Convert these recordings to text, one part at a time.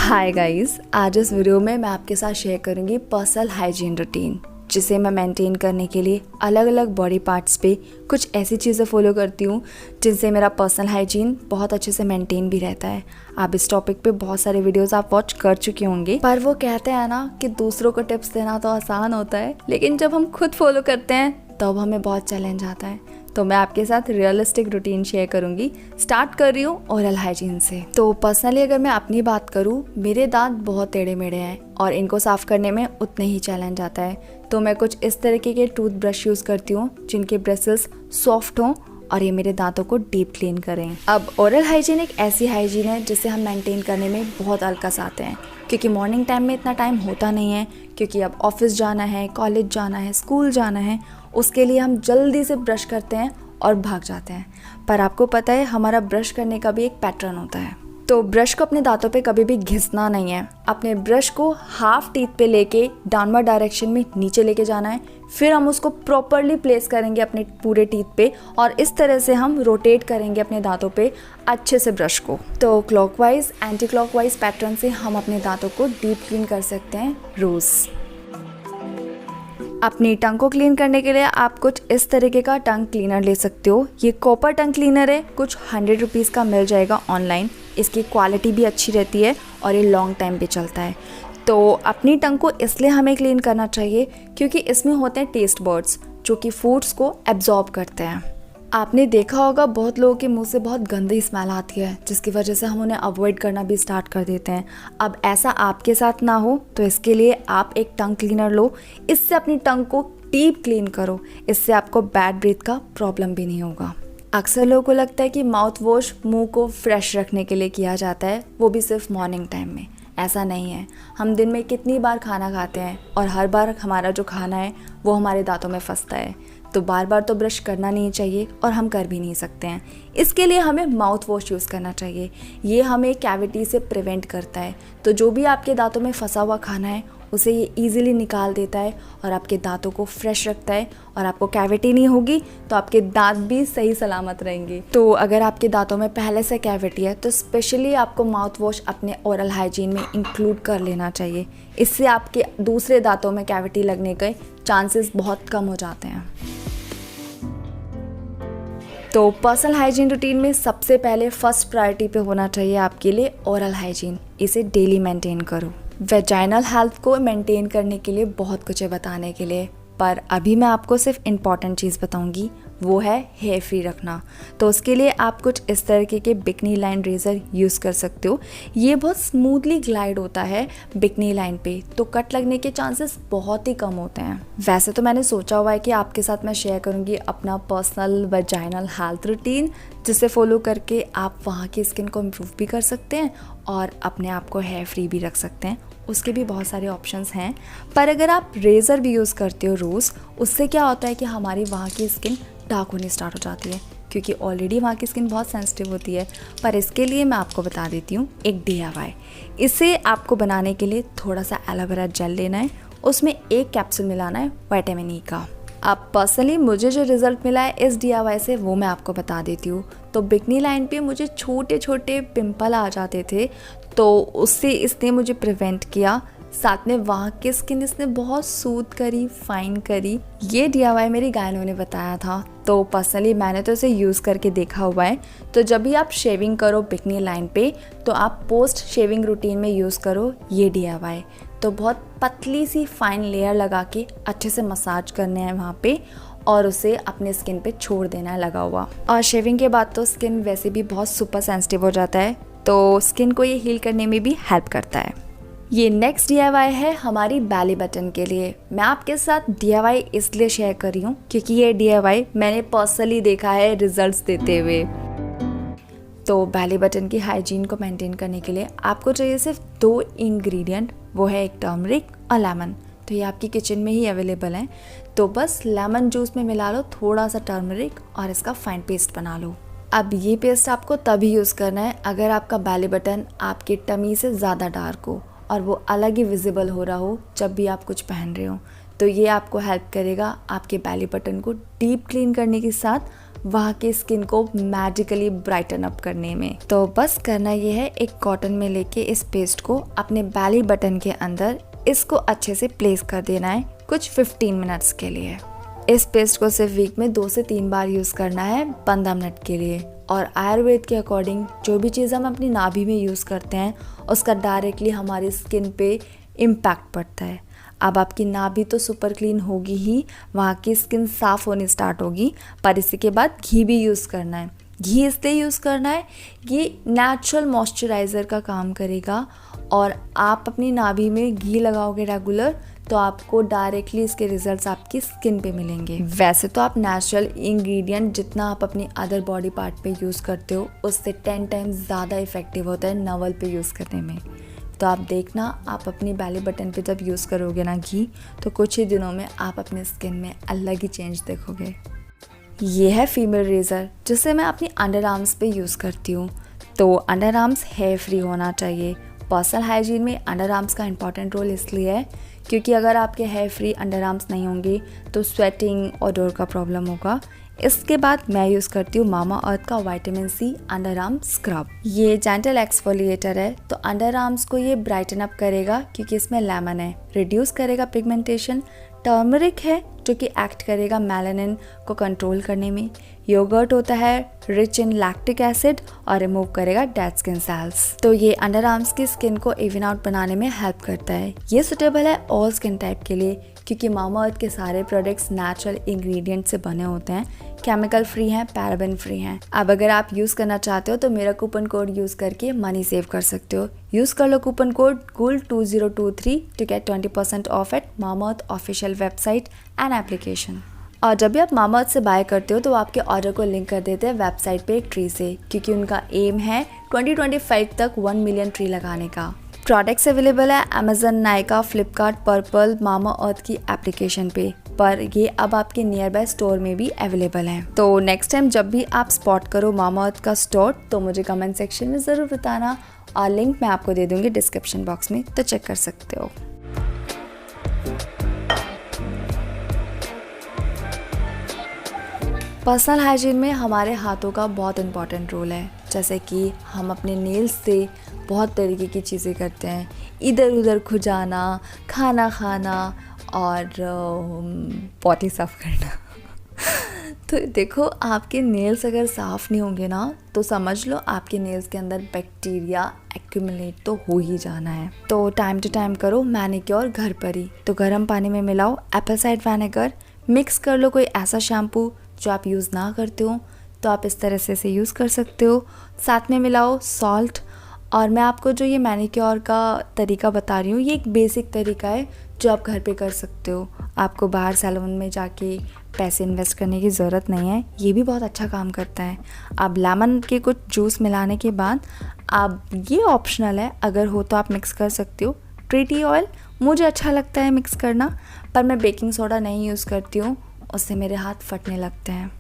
Hi guys, आज इस video में मैं आपके साथ शेयर करूंगी पर्सनल हाइजीन रूटीन, जिसे मैं मेंटेन करने के लिए अलग अलग बॉडी पार्ट्स पे कुछ ऐसी चीज़ें फॉलो करती हूँ जिनसे मेरा पर्सनल हाइजीन बहुत अच्छे से मेंटेन भी रहता है। आप इस टॉपिक पे बहुत सारे वीडियोस आप वॉच कर चुके होंगे, पर वो कहते हैं ना कि दूसरों को टिप्स देना तो आसान होता है, लेकिन जब हम खुद फॉलो करते हैं तब हमें बहुत चैलेंज आता है। तो मैं आपके साथ रियलिस्टिक रूटीन शेयर करूंगी। स्टार्ट कर रही हूँ ओरल हाइजीन से। तो पर्सनली अगर मैं अपनी बात करूँ, मेरे दांत बहुत टेढ़े मेढ़े हैं और इनको साफ करने में उतने ही चैलेंज आता है। तो मैं कुछ इस तरीके के टूथ ब्रश यूज़ करती हूँ जिनके ब्रिसल्स सॉफ्ट हों और ये मेरे दांतों को डीप क्लीन करें। अब ओरल हाइजीन एक ऐसी हाइजीन है जिसे हम मेंटेन करने में बहुत अलकस आते हैं, क्योंकि मॉर्निंग टाइम में इतना टाइम होता नहीं है, क्योंकि अब ऑफिस जाना है, कॉलेज जाना है, स्कूल जाना है, उसके लिए हम जल्दी से ब्रश करते हैं और भाग जाते हैं। पर आपको पता है हमारा ब्रश करने का भी एक पैटर्न होता है। तो ब्रश को अपने दांतों पे कभी भी घिसना नहीं है। अपने ब्रश को हाफ टीथ पे लेके डाउनवर्ड डायरेक्शन में नीचे लेके जाना है, फिर हम उसको प्रॉपरली प्लेस करेंगे अपने पूरे टीथ पे और इस तरह से हम रोटेट करेंगे अपने दांतों पे अच्छे से ब्रश को। तो क्लॉकवाइज एंटी क्लॉकवाइज पैटर्न से हम अपने दांतों को डीप क्लीन कर सकते हैं रोज। अपनी टंग को क्लीन करने के लिए आप कुछ इस तरीके का टंग क्लीनर ले सकते हो। ये कॉपर टंग क्लीनर है, कुछ 100 रुपीज़ का मिल जाएगा ऑनलाइन। इसकी क्वालिटी भी अच्छी रहती है और ये लॉन्ग टाइम पे चलता है। तो अपनी टंग को इसलिए हमें क्लीन करना चाहिए क्योंकि इसमें होते हैं टेस्ट बर्ड्स जो कि फूड्स को एब्जॉर्ब करते हैं। आपने देखा होगा बहुत लोगों के मुंह से बहुत गंदी स्मेल आती है, जिसकी वजह से हम उन्हें अवॉइड करना भी स्टार्ट कर देते हैं। अब ऐसा आपके साथ ना हो तो इसके लिए आप एक टंग क्लीनर लो, इससे अपनी टंग को डीप क्लीन करो। इससे आपको बैड ब्रीथ का प्रॉब्लम भी नहीं होगा। अक्सर लोगों को लगता है कि माउथ वॉश मुंह को फ्रेश रखने के लिए किया जाता है, वो भी सिर्फ मॉर्निंग टाइम में। ऐसा नहीं है। हम दिन में कितनी बार खाना खाते हैं और हर बार हमारा जो खाना है वो हमारे दांतों में फंसता है। तो बार बार तो ब्रश करना नहीं चाहिए और हम कर भी नहीं सकते हैं। इसके लिए हमें माउथ वॉश यूज़ करना चाहिए। ये हमें कैविटी से प्रिवेंट करता है। तो जो भी आपके दांतों में फंसा हुआ खाना है उसे ये इजीली निकाल देता है और आपके दांतों को फ्रेश रखता है। और आपको कैविटी नहीं होगी तो आपके दांत भी सही सलामत रहेंगे। तो अगर आपके दांतों में पहले से कैविटी है तो स्पेशली आपको माउथ वॉश अपने ओरल हाइजीन में इंक्लूड कर लेना चाहिए। इससे आपके दूसरे दांतों में कैविटी लगने के चांसेस बहुत कम हो जाते हैं। तो पर्सनल हाइजीन रूटीन में सबसे पहले फर्स्ट प्रायोरिटी पे होना चाहिए आपके लिए ओरल हाइजीन। इसे डेली मेंटेन करो। वेजाइनल हेल्थ को मेंटेन करने के लिए बहुत कुछ है बताने के लिए, पर अभी मैं आपको सिर्फ इम्पॉर्टेंट चीज़ बताऊंगी, वो है हेयर फ्री रखना। तो उसके लिए आप कुछ इस तरीके के बिकनी लाइन रेज़र यूज़ कर सकते हो। ये बहुत स्मूथली ग्लाइड होता है बिकनी लाइन पे, तो कट लगने के चांसेस बहुत ही कम होते हैं। वैसे तो मैंने सोचा हुआ है कि आपके साथ मैं शेयर करूँगी अपना पर्सनल वेजाइनल हेल्थ रूटीन, जिसे फॉलो करके आप वहाँ की स्किन को इम्प्रूव भी कर सकते हैं और अपने आप को हेयर फ्री भी रख सकते हैं। उसके भी बहुत सारे ऑप्शंस हैं। पर अगर आप रेज़र भी यूज़ करते हो रोज़, उससे क्या होता है कि हमारी वहाँ की स्किन डार्क होनी स्टार्ट हो जाती है, क्योंकि ऑलरेडी वहाँ की स्किन बहुत सेंसिटिव होती है। पर इसके लिए मैं आपको बता देती हूँ एक DIY। इसे आपको बनाने के लिए थोड़ा सा एलोवेरा जेल लेना है, उसमें 1 कैप्सूल मिलाना है विटामिन E का। अब पर्सनली मुझे जो रिज़ल्ट मिला है इस DIY से वो मैं आपको बता देती हूँ। तो बिकनी लाइन पे मुझे छोटे छोटे पिंपल आ जाते थे, तो उससे इसने मुझे प्रिवेंट किया। साथ में वहाँ की स्किन इसने बहुत सूद करी, फाइन करी। ये DIY मेरी गायनों ने बताया था, तो पर्सनली मैंने तो इसे यूज़ करके देखा हुआ है। तो जब भी आप शेविंग करो बिकनी लाइन पे, तो आप पोस्ट शेविंग रूटीन में यूज़ करो ये DIY। तो बहुत पतली सी फाइन लेयर लगा के अच्छे से मसाज करने हैं वहाँ पे और उसे अपने स्किन पे छोड़ देना है लगा हुआ। और शेविंग के बाद तो स्किन वैसे भी बहुत सुपर सेंसिटिव हो जाता है, तो स्किन को ये हील करने में भी हेल्प करता है। ये नेक्स्ट DIY है हमारी बैली बटन के लिए। मैं आपके साथ DIY इसलिए शेयर कर रही हूँ क्योंकि ये DIY मैंने पर्सनली देखा है रिजल्ट्स देते हुए। तो बैली बटन की हाइजीन को मेंटेन करने के लिए आपको चाहिए सिर्फ 2 इंग्रेडिएंट, वो है एक टर्मरिक और लेमन। तो ये आपकी किचन में ही अवेलेबल है। तो बस लेमन जूस में मिला लो थोड़ा सा टर्मरिक और इसका फाइन पेस्ट बना लो। अब ये पेस्ट आपको तभी यूज़ करना है अगर आपका बैली बटन आपके टमी से ज़्यादा डार्क हो और वो अलग ही विजिबल हो रहा हो जब भी आप कुछ पहन रहे हो। तो ये आपको हेल्प करेगा आपके बैली बटन को डीप क्लीन करने के साथ वहाँ की स्किन को मैजिकली ब्राइटन अप करने में। तो बस करना ये है, एक कॉटन में लेके इस पेस्ट को अपने बेली बटन के अंदर इसको अच्छे से प्लेस कर देना है कुछ 15 मिनट्स के लिए। इस पेस्ट को सिर्फ वीक में 2 से 3 बार यूज़ करना है 15 मिनट के लिए। और आयुर्वेद के अकॉर्डिंग जो भी चीज़ हम अपनी नाभि में यूज़ करते हैं उसका डायरेक्टली हमारी स्किन पे इम्पैक्ट पड़ता है। अब आपकी नाभि तो सुपर क्लीन होगी ही, वहाँ की स्किन साफ़ होनी स्टार्ट होगी, पर इसी के बाद घी भी यूज़ करना है। घी इसलिए यूज़ करना है, ये नेचुरल मॉइस्चराइज़र का काम करेगा और आप अपनी नाभि में घी लगाओगे रेगुलर तो आपको डायरेक्टली इसके रिजल्ट्स आपकी स्किन पे मिलेंगे। वैसे तो आप नेचुरल इंग्रेडिएंट जितना आप अपनी अदर बॉडी पार्ट पे यूज़ करते हो उससे 10 टाइम्स ज़्यादा इफेक्टिव होता है नवल पे यूज़ करने में। तो आप देखना, आप अपनी बेली बटन पे जब यूज़ करोगे ना घी, तो कुछ ही दिनों में आप अपनी स्किन में अलग ही चेंज देखोगे। ये है फीमेल रेज़र जिसे मैं अपनी अंडर आर्म्स पे यूज़ करती हूँ। तो अंडर आर्म्स हेयर फ्री होना चाहिए। पर्सनल हाइजीन में अंडर आर्म्स का इंपॉर्टेंट रोल इसलिए है क्योंकि अगर आपके हेयर फ्री अंडर आर्म्स नहीं होंगे तो स्वेटिंग और डोर का प्रॉब्लम होगा। इसके बाद मैं यूज़ करती हूँ मामा अर्थ का vitamin C under arm scrub. ये जेंटल एक्सफोलिएटर है, तो अंडर आर्म्स को ये ब्राइटन अप करेगा क्योंकि इसमें लेमन है, रिड्यूस करेगा पिगमेंटेशन। टर्मरिक है जो कि एक्ट करेगा मेलानिन को कंट्रोल करने में। योगर्ट होता है रिच इन लैक्टिक एसिड और रिमूव करेगा डेड स्किन सेल्स। तो ये अंडर आर्म्स की स्किन को इवन आउट बनाने में हेल्प करता है। ये सुटेबल है ऑल स्किन टाइप के लिए क्योंकि मामा अर्थ के सारे प्रोडक्ट्स नेचुरल इंग्रेडिएंट से बने होते हैं, केमिकल फ्री हैं, पैराबेन फ्री हैं। अब अगर आप यूज़ करना चाहते हो तो मेरा कूपन कोड यूज़ करके मनी सेव कर सकते हो। यूज़ कर लो coupon code GOOL2023 to get 20% off at Mamaearth official website and application. और जब भी आप मामा अर्थ से बाय करते हो तो आपके ऑर्डर को लिंक कर देते हैं वेबसाइट पे एक ट्री से, क्योंकि उनका एम है 2025 तक 1 मिलियन ट्री लगाने का। प्रोडक्ट्स अवेलेबल है अमेजन, नायका, फ्लिपकार्ट, पर्पल, मामा अर्थ की एप्लीकेशन पे, पर ये अब आपके नियर बाय स्टोर में भी अवेलेबल हैं। तो नेक्स्ट टाइम जब भी आप स्पॉट करो मामा अर्थ का स्टोर तो मुझे कमेंट सेक्शन में ज़रूर बताना और लिंक मैं आपको दे दूँगी डिस्क्रिप्शन बॉक्स में, तो चेक कर सकते हो। पर्सनल हाइजीन में हमारे हाथों का बहुत इंपॉर्टेंट रोल है। जैसे कि हम अपने नेल्स से बहुत तरीके की चीज़ें करते हैं, इधर उधर खुजाना, खाना खाना और पॉटी साफ करना। तो देखो, आपके नेल्स अगर साफ़ नहीं होंगे ना तो समझ लो आपके नेल्स के अंदर बैक्टीरिया एक्यूमुलेट तो हो ही जाना है। तो टाइम टू टाइम करो मैनिक्योर घर पर ही। तो गर्म पानी में मिलाओ एप्पल साइडर विनेगर, मिक्स कर लो कोई ऐसा शैम्पू जो आप यूज़ ना करते हो तो आप इस तरह से इसे यूज़ कर सकते हो। साथ में मिलाओ सॉल्ट। और मैं आपको जो ये मैनिक्योर का तरीका बता रही हूँ ये एक बेसिक तरीका है जो आप घर पे कर सकते हो। आपको बाहर सैलून में जाके पैसे इन्वेस्ट करने की ज़रूरत नहीं है, ये भी बहुत अच्छा काम करता है। अब लेमन के कुछ जूस मिलाने के बाद आप, ये ऑप्शनल है, अगर हो तो आप मिक्स कर सकते हो। ट्री टी ऑयल मुझे अच्छा लगता है मिक्स करना, पर मैं बेकिंग सोडा नहीं यूज़ करती हूँ, उससे मेरे हाथ फटने लगते हैं।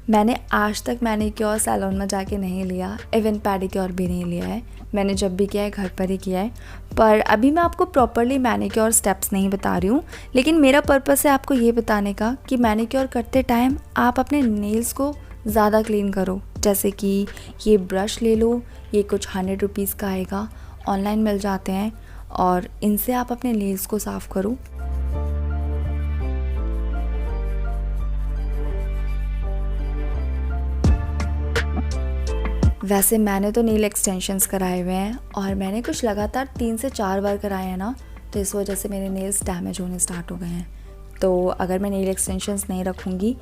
मैंने आज तक मैनिक्योर सैलून में जाके नहीं लिया, इवन पेडिक्योर भी नहीं लिया है। मैंने जब भी किया है घर पर ही किया है। पर अभी मैं आपको प्रॉपरली मैनिक्योर स्टेप्स नहीं बता रही हूँ, लेकिन मेरा पर्पस है आपको ये बताने का कि मैनिक्योर करते टाइम आप अपने नेल्स को ज़्यादा क्लीन करो। जैसे कि ये ब्रश ले लो, ये कुछ 100 रुपीज़ का आएगा, ऑनलाइन मिल जाते हैं, और इनसे आप अपने नेल्स को साफ़ करो। वैसे मैंने तो नेल एक्सटेंशंस कराए हुए हैं और मैंने कुछ लगातार 3 से 4 बार कराए हैं ना, तो इस वजह से मेरे नेल्स डैमेज होने स्टार्ट हो गए हैं। तो अगर मैं नेल एक्सटेंशंस नहीं रखूँगी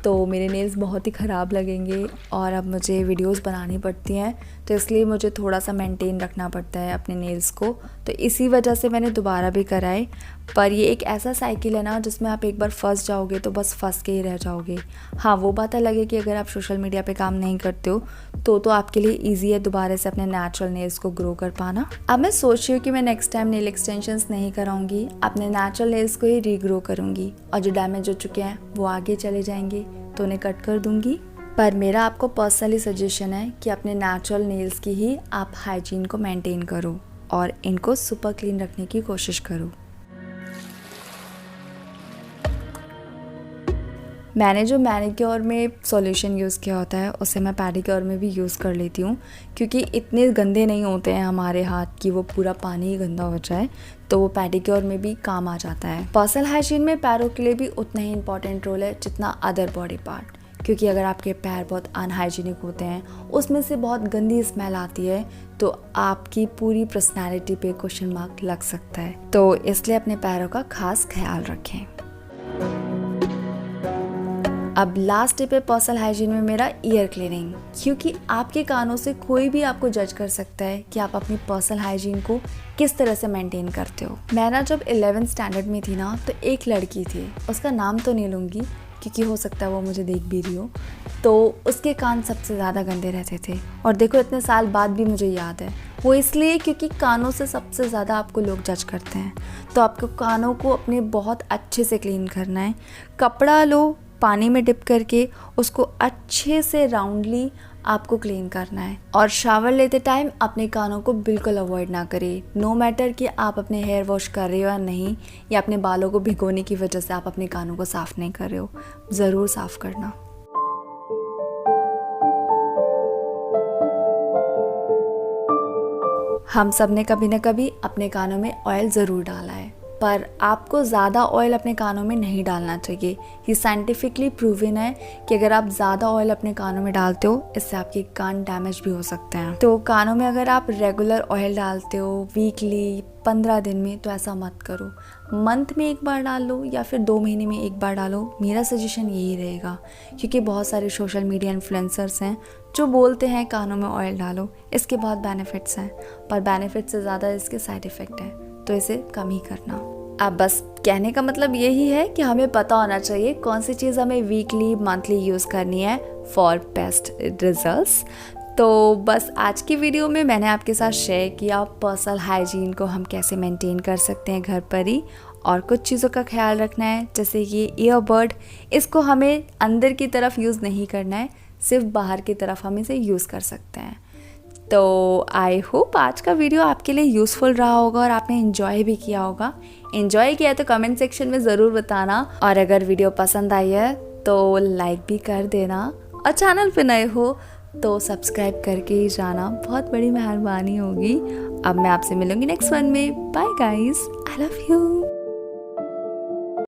तो मेरे नेल्स बहुत ही ख़राब लगेंगे और अब मुझे वीडियोस बनानी पड़ती हैं, तो इसलिए मुझे थोड़ा सा मेंटेन रखना पड़ता है अपने नेल्स को। तो इसी वजह से मैंने दोबारा भी कराए। पर ये एक ऐसा साइकिल है ना जिसमें आप एक बार फंस जाओगे तो बस फंस के ही रह जाओगे। हाँ, वो बात अलग है कि अगर आप सोशल मीडिया पे काम नहीं करते हो तो आपके लिए ईजी है दोबारा से अपने नेचुरल नेल्स को ग्रो कर पाना। अब मैं सोच रही हूँ कि मैं नेक्स्ट टाइम नेल एक्सटेंशंस नहीं कराऊंगी, अपने नेचुरल नेल्स को ही रीग्रो करूँगी, और जो डैमेज हो चुके हैं वो आगे चले जाएंगे तो उन्हें कट कर दूँगी। पर मेरा आपको पर्सनली सजेशन है कि अपने नेचुरल नेल्स की ही आप हाइजीन को मेंटेन करो और इनको सुपर क्लीन रखने की कोशिश करो। मैंने जो मैनीक्योर में सॉल्यूशन यूज़ किया होता है उसे मैं पेडिक्योर में भी यूज़ कर लेती हूँ, क्योंकि इतने गंदे नहीं होते हैं हमारे हाथ कि वो पूरा पानी ही गंदा हो जाए, तो वो पेडिक्योर में भी काम आ जाता है। पर्सनल हाइजीन में पैरों के लिए भी उतना ही इंपॉर्टेंट रोल है जितना अदर बॉडी पार्ट, क्योंकि अगर आपके पैर बहुत अनहाइजीनिक होते हैं, उसमें से बहुत गंदी स्मेल आती है, तो आपकी पूरी पर्सनैलिटी पे क्वेश्चन मार्क लग सकता है। तो इसलिए अपने पैरों का खास ख्याल रखें। अब लास्ट टिप है पर्सनल हाइजीन में मेरा ईयर क्लीनिंग, क्योंकि आपके कानों से कोई भी आपको जज कर सकता है कि आप अपनी पर्सनल हाइजीन को किस तरह से मेंटेन करते हो। मैं ना जब 11th स्टैंडर्ड में थी ना, तो एक लड़की थी, उसका नाम तो नहीं लूँगी क्योंकि हो सकता है वो मुझे देख भी रही हो, तो उसके कान सबसे ज़्यादा गंदे रहते थे। और देखो इतने साल बाद भी मुझे याद है, वो इसलिए क्योंकि कानों से सबसे ज़्यादा आपको लोग जज करते हैं। तो आपको कानों को अपने बहुत अच्छे से क्लीन करना है। कपड़ा लो, पानी में डिप करके उसको अच्छे से राउंडली आपको क्लीन करना है। और शावर लेते टाइम अपने कानों को बिल्कुल अवॉइड ना करें। नो मैटर कि आप अपने हेयर वॉश कर रहे हो या नहीं, या अपने बालों को भिगोने की वजह से आप अपने कानों को साफ़ नहीं कर रहे हो, ज़रूर साफ़ करना। हम सब ने कभी ना कभी अपने कानों में ऑयल ज़रूर डाला है, पर आपको ज़्यादा ऑयल अपने कानों में नहीं डालना चाहिए। ये साइंटिफिकली प्रूवन है कि अगर आप ज़्यादा ऑयल अपने कानों में डालते हो, इससे आपके कान डैमेज भी हो सकते हैं। तो कानों में अगर आप रेगुलर ऑयल डालते हो वीकली 15 दिन में, तो ऐसा मत करो। मंथ में एक बार डाल लो या फिर 2 महीने में एक बार डालो। मेरा सजेशन यही रहेगा, क्योंकि बहुत सारे सोशल मीडिया इन्फ्लुएंसर्स हैं जो बोलते हैं कानों में ऑयल डालो, इसके बहुत बेनिफिट्स हैं, पर बेनिफिट से ज़्यादा इसके साइड इफ़ेक्ट हैं, तो इसे कम ही करना। अब बस कहने का मतलब यही है कि हमें पता होना चाहिए कौन सी चीज़ हमें वीकली मंथली यूज़ करनी है फॉर बेस्ट रिजल्ट्स। तो बस आज की वीडियो में मैंने आपके साथ शेयर किया पर्सनल हाइजीन को हम कैसे मेंटेन कर सकते हैं घर पर ही, और कुछ चीज़ों का ख्याल रखना है, जैसे ये ईयरबड, इसको हमें अंदर की तरफ यूज़ नहीं करना है, सिर्फ बाहर की तरफ हम इसे यूज़ कर सकते हैं। तो आई होप आज का वीडियो आपके लिए यूज़फुल रहा होगा और आपने एंजॉय भी किया होगा। एंजॉय किया तो कमेंट सेक्शन में ज़रूर बताना, और अगर वीडियो पसंद आई है तो लाइक भी कर देना, और चैनल पे नए हो तो सब्सक्राइब करके ही जाना, बहुत बड़ी मेहरबानी होगी। अब मैं आपसे मिलूंगी नेक्स्ट वन में। Bye guys, I love you.